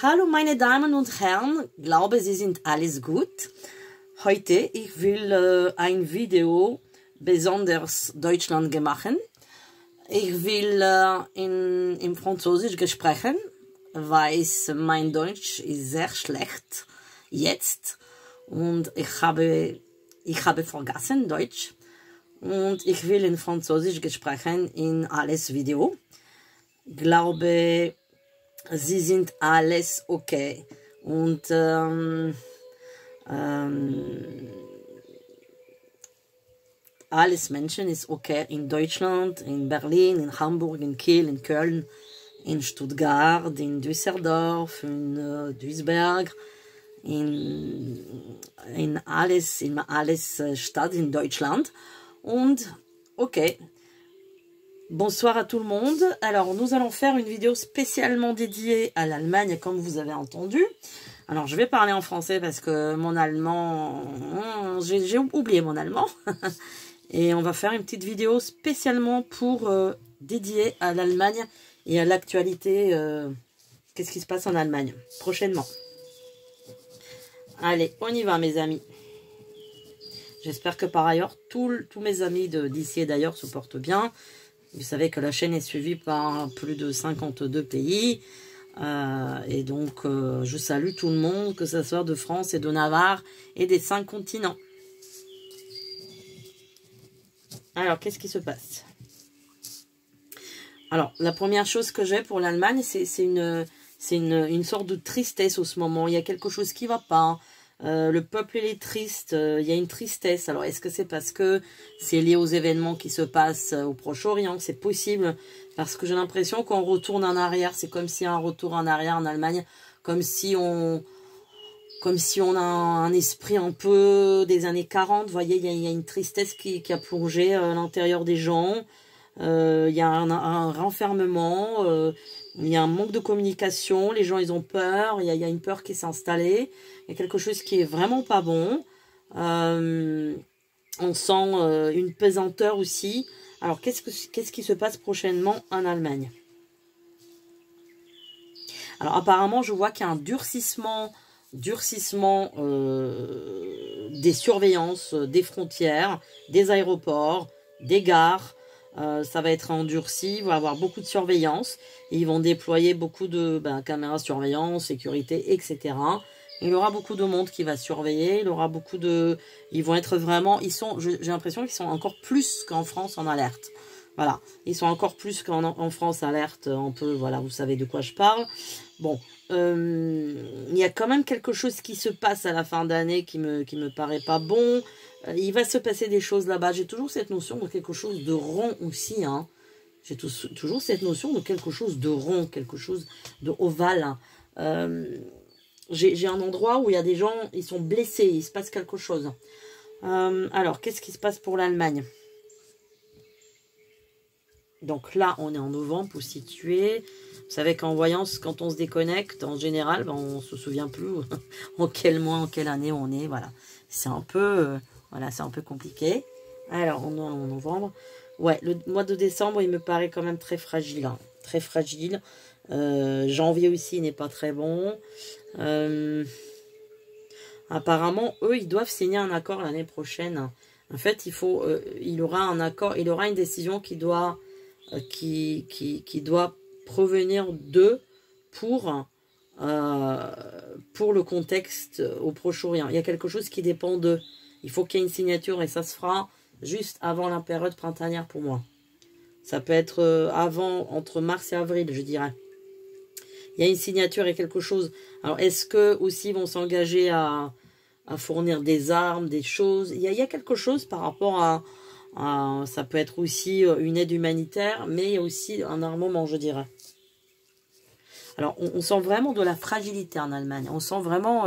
Hallo meine Damen und Herren, glaube Sie sind alles gut. Heute ich will ein Video besonders Deutschland machen. Ich will im Französisch sprechen, weil mein Deutsch ist sehr schlecht jetzt und ich habe vergessen Deutsch und ich will in Französisch sprechen in alles Video. Glaube Sie sind alles okay und alles Menschen ist okay in Deutschland, in Berlin, in Hamburg, in Kiel, in Köln, in Stuttgart, in Düsseldorf, in Duisburg, in alles Stadt in Deutschland. Und ok. Bonsoir à tout le monde. Alors, nous allons faire une vidéo spécialement dédiée à l'Allemagne, comme vous avez entendu. Alors, je vais parler en français parce que mon allemand... J'ai oublié mon allemand. Et on va faire une petite vidéo spécialement pour dédiée à l'Allemagne et à l'actualité. Qu'est-ce qui se passe en Allemagne prochainement. Allez, on y va, mes amis. J'espère que par ailleurs, tous mes amis d'ici et d'ailleurs se portent bien. Vous savez que la chaîne est suivie par plus de 52 pays. Et donc, je salue tout le monde, que ce soit de France et de Navarre et des 5 continents. Alors, qu'est-ce qui se passe? Alors, la première chose que j'ai pour l'Allemagne, c'est une sorte de tristesse en ce moment. Il y a quelque chose qui ne va pas. Le peuple il est triste, il y a une tristesse. Alors est-ce que c'est parce que c'est lié aux événements qui se passent au Proche-Orient? C'est possible, parce que j'ai l'impression qu'on retourne en arrière. C'est comme si un retour en arrière en Allemagne, comme si on a un esprit un peu des années 40. Vous voyez, il y a une tristesse qui a plongé à l'intérieur des gens. Il y a un renfermement, il y a un manque de communication, les gens ils ont peur, il y a une peur qui s'est installée, il y a quelque chose qui est vraiment pas bon, on sent une pesanteur aussi. Alors qu'est-ce qui se passe prochainement en Allemagne? Alors apparemment je vois qu'il y a un durcissement des surveillances, des frontières, des aéroports, des gares. Ça va être endurci, il va y avoir beaucoup de surveillance. Et ils vont déployer beaucoup de caméras de surveillance, sécurité, etc. Il y aura beaucoup de monde qui va surveiller. Il y aura beaucoup de... Ils vont être vraiment... J'ai l'impression qu'ils sont encore plus qu'en France en alerte. Voilà. Ils sont encore plus qu'en France alerte. On peut... Voilà, vous savez de quoi je parle. Bon. Il y a quand même quelque chose qui se passe à la fin d'année qui me paraît pas bon. Il va se passer des choses là-bas. J'ai toujours cette notion de quelque chose de rond aussi. Hein. J'ai toujours cette notion de quelque chose de rond, quelque chose de ovale. J'ai un endroit où il y a des gens, ils sont blessés, il se passe quelque chose. Alors, qu'est-ce qui se passe pour l'Allemagne? Donc là, on est en novembre pour situer. Vous savez qu'en voyance, quand on se déconnecte, en général, on ne se souvient plus en quel mois, en quelle année on est. Voilà, c'est un peu... Voilà, c'est un peu compliqué. Alors, on est en novembre. Ouais, le mois de décembre, il me paraît quand même très fragile. Hein. Très fragile. Janvier aussi n'est pas très bon. Apparemment, eux, ils doivent signer un accord l'année prochaine. En fait, il aura un accord, il aura une décision qui doit provenir d'eux pour le contexte au Proche-Orient. Il y a quelque chose qui dépend d'eux. Il faut qu'il y ait une signature et ça se fera juste avant la période printanière pour moi. Ça peut être avant, entre mars et avril, je dirais. Il y a une signature et quelque chose. Alors, est-ce que aussi ils vont s'engager à fournir des armes, des choses? Il y a quelque chose par rapport à... Ça peut être aussi une aide humanitaire, mais il y a aussi un armement, je dirais. Alors, on sent vraiment de la fragilité en Allemagne. On sent vraiment...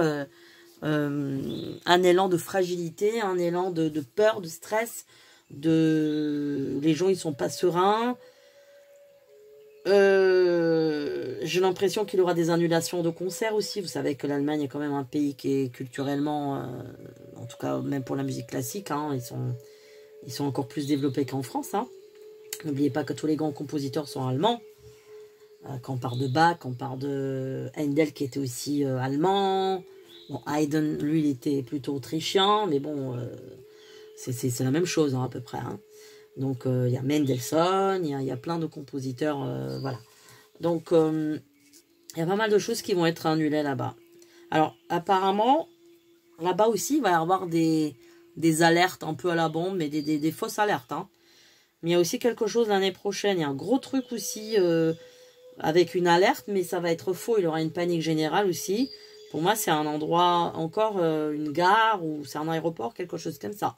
un élan de fragilité, un élan de peur, de stress, les gens ils sont pas sereins. J'ai l'impression qu'il y aura des annulations de concerts aussi. Vous savez que l'Allemagne est quand même un pays qui est culturellement, en tout cas même pour la musique classique, hein, ils sont encore plus développés qu'en France. Hein. N'oubliez pas que tous les grands compositeurs sont allemands. Quand on parle de Bach, quand on parle de Handel qui était aussi allemand. Bon, Haydn, lui, il était plutôt autrichien, mais bon, c'est la même chose hein, à peu près. Hein. Donc, il y a Mendelssohn, il y a plein de compositeurs, voilà. Donc, il y a pas mal de choses qui vont être annulées là-bas. Alors, apparemment, là-bas aussi, il va y avoir des alertes un peu à la bombe, mais des fausses alertes. Hein. Mais il y a aussi quelque chose l'année prochaine. Il y a un gros truc aussi avec une alerte, mais ça va être faux. Il y aura une panique générale aussi. Pour moi, c'est un endroit, encore une gare ou c'est un aéroport, quelque chose comme ça.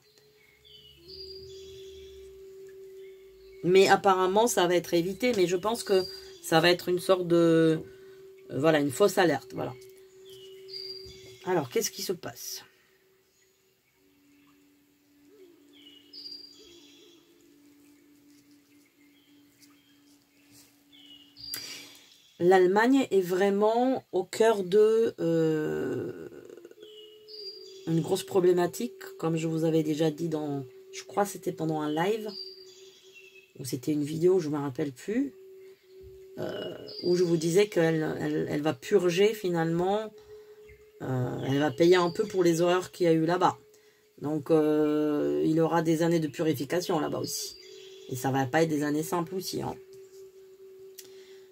Mais apparemment, ça va être évité. Mais je pense que ça va être une sorte de... voilà, une fausse alerte. Voilà. Alors, qu'est-ce qui se passe ? L'Allemagne est vraiment au cœur de une grosse problématique, comme je vous avais déjà dit dans... Je crois que c'était pendant un live, ou c'était une vidéo, je ne me rappelle plus, où je vous disais qu'elle va purger finalement, elle va payer un peu pour les horreurs qu'il y a eu là-bas. Donc il y aura des années de purification là-bas aussi. Et ça ne va pas être des années simples aussi. Hein.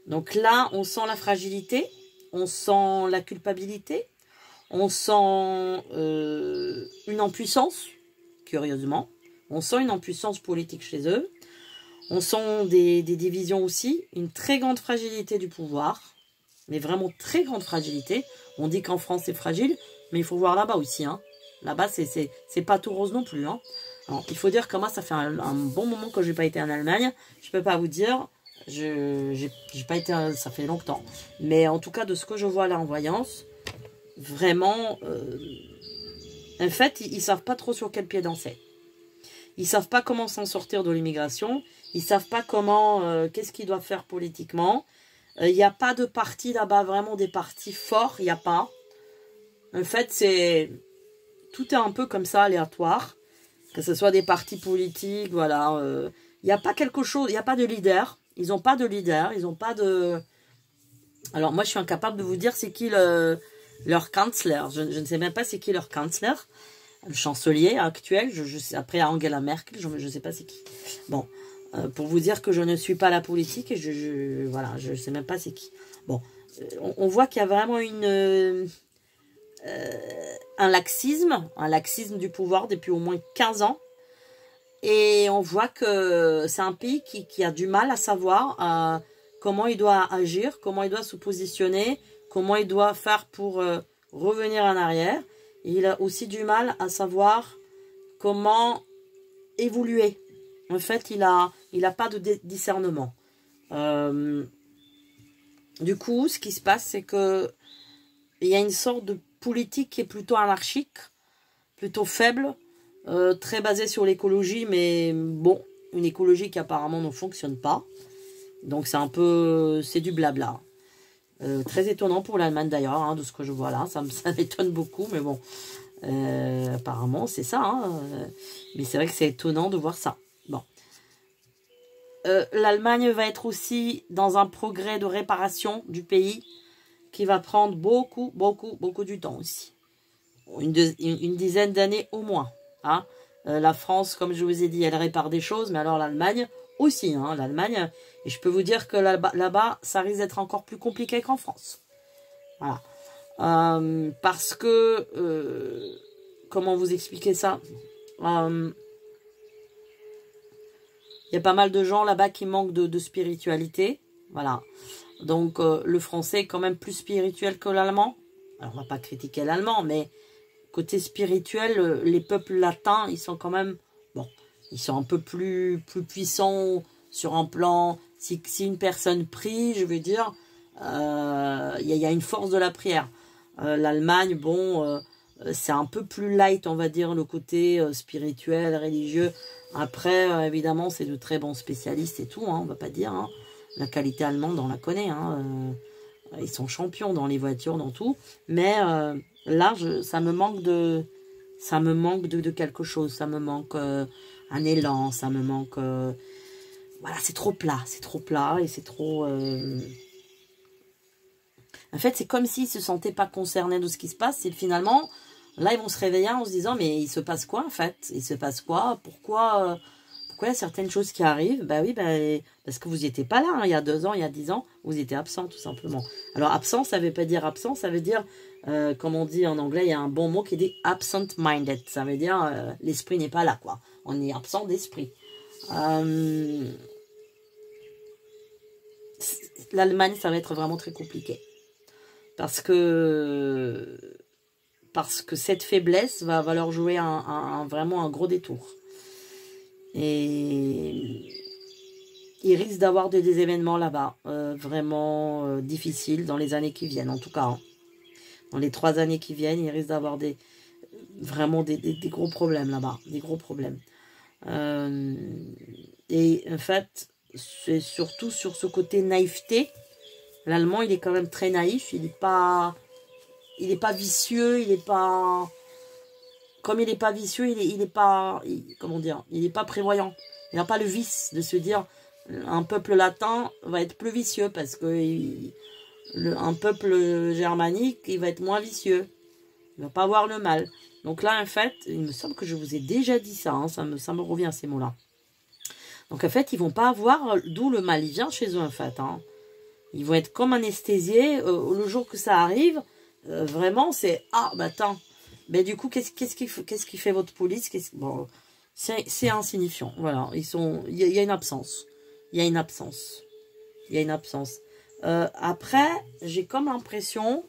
Donc là, on sent la fragilité, on sent la culpabilité, on sent une impuissance, curieusement. On sent une impuissance politique chez eux. On sent des divisions aussi, une très grande fragilité du pouvoir, mais vraiment très grande fragilité. On dit qu'en France c'est fragile, mais il faut voir là-bas aussi. Hein. Là-bas, c'est pas tout rose non plus. Hein. Alors, il faut dire que moi, ça fait un bon moment que je n'ai pas été en Allemagne. Je peux pas vous dire... j'ai pas été, ça fait longtemps, mais en tout cas de ce que je vois là en voyance, vraiment en fait ils savent pas trop sur quel pied danser, ils savent pas comment s'en sortir de l'immigration, ils savent pas comment qu'est-ce qu'ils doivent faire politiquement. Il n'y a pas de parti là-bas, vraiment des partis forts, il n'y a pas. En fait tout est un peu comme ça aléatoire, que ce soit des partis politiques, voilà. Il n'y a pas quelque chose, il n'y a pas de leader. Ils n'ont pas de leader, ils n'ont pas de... Alors moi je suis incapable de vous dire c'est qui leur kansler. Je ne sais même pas c'est qui leur kansler. Le chancelier actuel, après Angela Merkel, je ne sais pas c'est qui. Bon, pour vous dire que je ne suis pas la politique et voilà, je ne sais même pas c'est qui. Bon, on voit qu'il y a vraiment un laxisme du pouvoir depuis au moins 15 ans. Et on voit que c'est un pays qui a du mal à savoir comment il doit agir, comment il doit se positionner, comment il doit faire pour revenir en arrière. Et il a aussi du mal à savoir comment évoluer. En fait, il a pas de discernement. Du coup, ce qui se passe, c'est que il y a une sorte de politique qui est plutôt anarchique, plutôt faible, très basée sur l'écologie, mais bon, une écologie qui apparemment ne fonctionne pas. Donc c'est du blabla. Très étonnant pour l'Allemagne d'ailleurs, hein, de ce que je vois là, ça m'étonne beaucoup, mais bon, apparemment c'est ça. Hein, mais c'est vrai que c'est étonnant de voir ça. Bon. L'Allemagne va être aussi dans un progrès de réparation du pays qui va prendre beaucoup du temps aussi. Une dizaine d'années au moins. Hein. La France, comme je vous ai dit, elle répare des choses, mais alors l'Allemagne aussi. Hein, l'Allemagne, et je peux vous dire que là-bas, ça risque d'être encore plus compliqué qu'en France. Voilà. Parce que, comment vous expliquer ça, il y a pas mal de gens là-bas qui manquent de spiritualité. Voilà. Donc, le français est quand même plus spirituel que l'allemand. Alors, on va pas critiquer l'allemand, mais côté spirituel, les peuples latins, ils sont quand même... Bon, ils sont un peu plus puissants sur un plan... Si une personne prie, je veux dire, il y a une force de la prière. L'Allemagne, bon, c'est un peu plus light, on va dire, le côté spirituel, religieux. Après, évidemment, c'est de très bons spécialistes et tout, hein, on va pas dire. Hein. La qualité allemande, on la connaît. Hein, ils sont champions dans les voitures, dans tout. Mais là, ça me manque de quelque chose. Ça me manque un élan, ça me manque... voilà, c'est trop plat et c'est trop... En fait, c'est comme s'ils ne se sentaient pas concernés de ce qui se passe. Et finalement, là, ils vont se réveiller en se disant, mais il se passe quoi en fait? Il se passe quoi? Pourquoi il y a certaines choses qui arrivent? Bah oui, parce que vous n'étiez pas là, hein, il y a 2 ans, il y a 10 ans, vous étiez absent tout simplement. Alors absent, ça ne veut pas dire absent, ça veut dire, comme on dit en anglais, il y a un bon mot qui dit absent-minded. Ça veut dire l'esprit n'est pas là, quoi. On est absent d'esprit. L'Allemagne, ça va être vraiment très compliqué. Parce que cette faiblesse va leur jouer vraiment un gros détour. Et il risque d'avoir des événements là-bas, vraiment difficiles dans les années qui viennent, en tout cas. Hein. Dans les 3 années qui viennent, il risque d'avoir vraiment des gros problèmes là-bas, des gros problèmes. Et en fait, c'est surtout sur ce côté naïveté. L'Allemand, il est quand même très naïf, il n'est pas vicieux, il n'est pas... Comme il n'est pas vicieux, il n'est pas... Comment dire? Il n'est pas prévoyant. Il n'a pas le vice de se dire un peuple latin va être plus vicieux parce que un peuple germanique, il va être moins vicieux. Il ne va pas avoir le mal. Donc là, en fait, il me semble que je vous ai déjà dit ça. Hein, ça me revient, ces mots-là. Donc en fait, ils ne vont pas avoir d'où le mal. Il vient chez eux, en fait. Hein. Ils vont être comme anesthésiés. Le jour que ça arrive, vraiment, c'est... Ah, bah attends. Mais du coup, qu'est-ce qui fait votre police? Bon, c'est insignifiant. Voilà, il y a une absence. Il y a une absence. Après, j'ai comme l'impression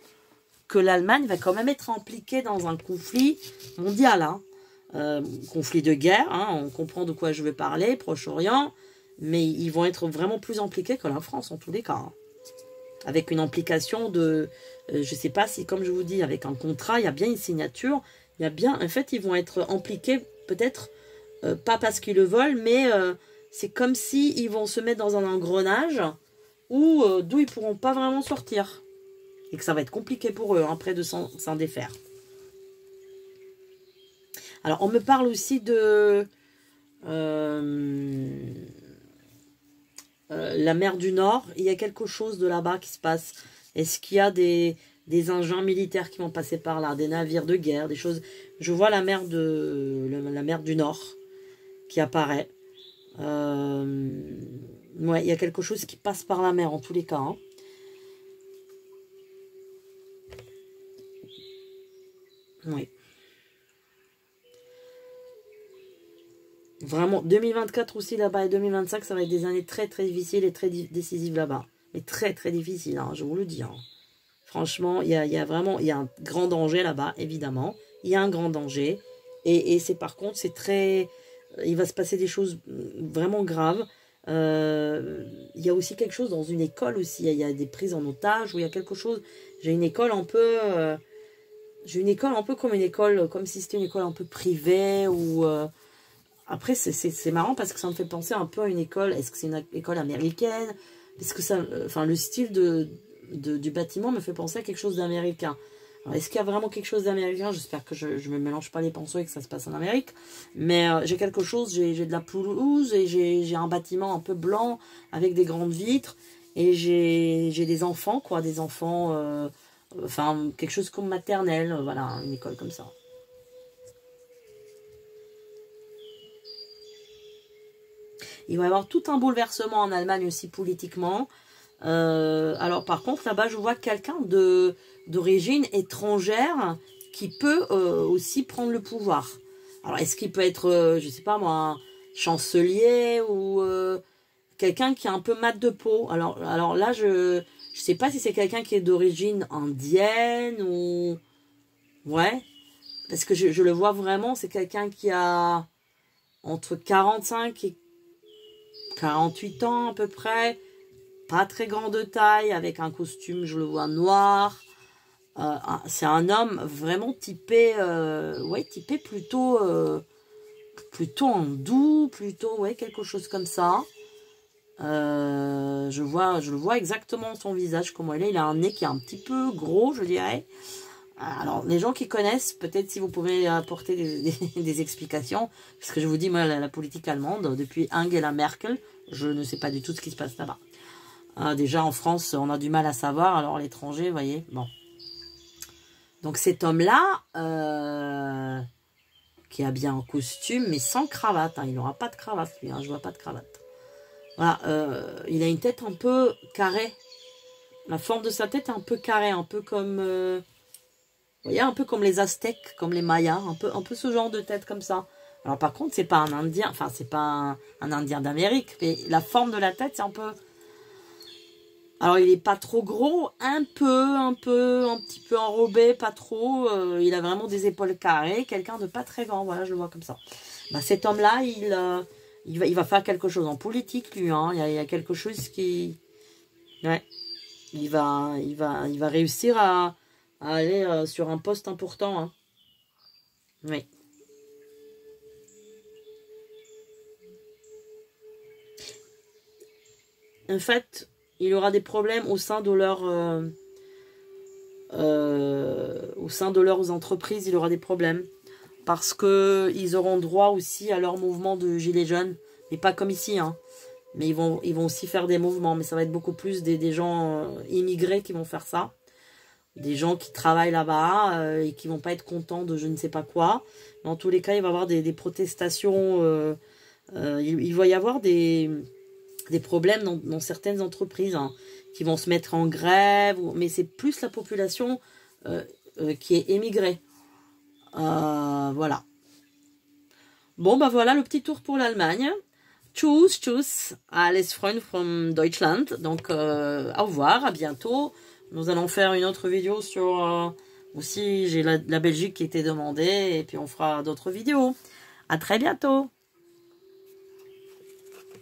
que l'Allemagne va quand même être impliquée dans un conflit mondial. Hein. Conflit de guerre, hein, on comprend de quoi je veux parler, Proche-Orient. Mais ils vont être vraiment plus impliqués que la France, en tous les cas. Hein. Avec une implication de... je ne sais pas si, comme je vous dis, avec un contrat, il y a bien une signature. Il y a bien... En fait, ils vont être impliqués, peut-être, pas parce qu'ils le veulent, mais c'est comme si ils vont se mettre dans un engrenage d'où ils ne pourront pas vraiment sortir. Et que ça va être compliqué pour eux, hein, après de s'en défaire. Alors, on me parle aussi de... la mer du Nord, il y a quelque chose de là-bas qui se passe. Est-ce qu'il y a des engins militaires qui vont passer par là, des navires de guerre, des choses... Je vois la mer du Nord qui apparaît. Ouais, il y a quelque chose qui passe par la mer en tous les cas. Hein. Oui. Vraiment, 2024 aussi là-bas et 2025, ça va être des années très très difficiles et très décisives là-bas. Mais très très difficiles, hein, je vous le dis. Hein. Franchement, il y a vraiment un grand danger là-bas, évidemment. Il y a un grand danger. Et c'est par contre, c'est très... Il va se passer des choses vraiment graves. Il y a aussi quelque chose dans une école aussi. Il y a des prises en otage ou il y a quelque chose... J'ai une école un peu... j'ai une école un peu comme une école... Comme si c'était une école un peu privée ou... Après, c'est marrant parce que ça me fait penser un peu à une école. Est-ce que c'est une école américaine? Parce que ça, enfin, le style du bâtiment me fait penser à quelque chose d'américain. Est-ce qu'il y a vraiment quelque chose d'américain? J'espère que je ne me mélange pas les pinceaux et que ça se passe en Amérique. Mais j'ai quelque chose, j'ai de la pelouse et j'ai un bâtiment un peu blanc avec des grandes vitres. Et j'ai des enfants, quoi. Des enfants, enfin, quelque chose comme maternelle. Voilà, une école comme ça. Il va y avoir tout un bouleversement en Allemagne aussi politiquement. Alors par contre, là-bas, je vois quelqu'un d'origine étrangère qui peut aussi prendre le pouvoir. Alors est-ce qu'il peut être, je ne sais pas moi, un chancelier ou quelqu'un qui a un peu mat de peau. Alors là, je ne sais pas si c'est quelqu'un qui est d'origine indienne ou... Ouais, parce que je le vois vraiment, c'est quelqu'un qui a entre 45 et 48 ans à peu près, pas très grande taille, avec un costume, je le vois, noir. C'est un homme vraiment typé, ouais, typé plutôt hindou, plutôt, ouais, quelque chose comme ça. Je le vois exactement son visage, comment il est. Il a un nez qui est un petit peu gros, je dirais. Alors, les gens qui connaissent, peut-être si vous pouvez apporter des explications, parce que je vous dis, moi, la politique allemande, depuis Angela Merkel, je ne sais pas du tout ce qui se passe là-bas. Déjà en France, on a du mal à savoir, alors à l'étranger, vous voyez, bon. Donc cet homme-là, qui est habillé en costume, mais sans cravate, hein, il n'aura pas de cravate, lui, hein, je vois pas de cravate. Voilà, il a une tête un peu carrée. La forme de sa tête est un peu carrée, un peu comme... vous voyez, un peu comme les Aztèques, comme les Mayas, un peu ce genre de tête comme ça. Alors par contre, c'est pas un Indien, enfin c'est pas un Indien d'Amérique, mais la forme de la tête, c'est un peu... Alors, il est pas trop gros, un petit peu enrobé, pas trop. Il a vraiment des épaules carrées, quelqu'un de pas très grand, voilà, je le vois comme ça. Bah, cet homme-là, il va faire quelque chose en politique, lui, hein. Il y a quelque chose qui... Ouais. Il va réussir à aller sur un poste important, hein. Oui. En fait, il aura des problèmes au sein de leurs entreprises, il aura des problèmes. Parce que ils auront droit aussi à leur mouvement de gilets jaunes. Mais pas comme ici, hein. Mais ils vont aussi faire des mouvements. Mais ça va être beaucoup plus des gens immigrés qui vont faire ça. Des gens qui travaillent là-bas et qui vont pas être contents de je ne sais pas quoi. Dans tous les cas, il va y avoir des protestations. Il va y avoir des problèmes dans certaines entreprises, hein, qui vont se mettre en grève. Mais c'est plus la population qui est émigrée. Voilà. Bon, bah voilà le petit tour pour l'Allemagne. Tschüss, alles Freunde from Deutschland. Donc, au revoir, à bientôt. Nous allons faire une autre vidéo sur... aussi, j'ai la Belgique qui était demandée. Et puis, on fera d'autres vidéos. À très bientôt.